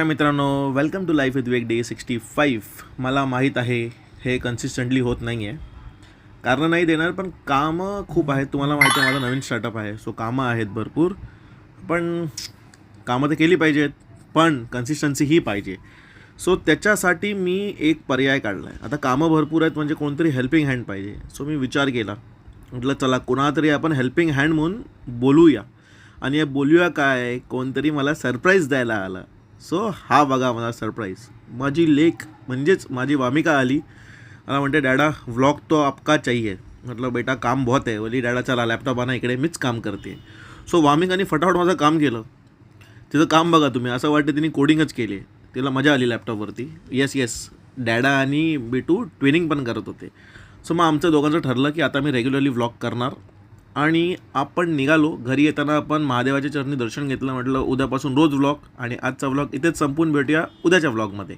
मित्रांनो, welcome to life with वेग day 65. मला माहीत आहे हे कन्सिस्टंटली होत नाही आहे, कारण नाही देणार, पण कामं खूप आहेत. तुम्हाला माहिती आहे माझा नवीन स्टार्टअप आहे, सो कामं आहेत भरपूर. पण कामं तर केली पाहिजेत, पण कन्सिस्टन्सी ही पाहिजे. सो त्याच्यासाठी मी एक पर्याय काढला आहे. आता कामं भरपूर आहेत, म्हणजे कोणतरी हेल्पिंग हँड पाहिजे. सो मी विचार केला, म्हटलं चला कोणाला तरी आपण हेल्पिंग हँड म्हणून बोलूया. आणि हे बोलूया काय, कोणतरी मला सरप्राईज द्यायला आलं. सो हा बघा मला सरप्राईज. माझी लेक म्हणजेच माझी वामिका आली. मला म्हणते डॅडा व्लॉग तो आपका चाहिए. म्हटलं बेटा काम बहुत आहे. बोली डॅडा चला लॅपटॉप आणा इकडे, मीच काम करते. सो वामिकाने फटाफट माझं काम केलं. तिचं काम बघा तुम्ही, असं वाटतं तिने कोडिंगच केली. तिला मजा आली लॅपटॉपवरती. येस डॅडा आणि बिटू ट्विनिंग पण करत होते. सो मग आमचं दोघांचं ठरलं की आता मी रेग्युलरली व्लॉग करणार. आणि आपण निघालो. घरी येताना आपण महादेवाच्या चरणी दर्शन घेतलं. म्हटलं उद्यापासून रोज व्लॉग, आणि आजचा व्लॉग इथेच संपून भेटूया उद्याच्या व्लॉगमध्ये.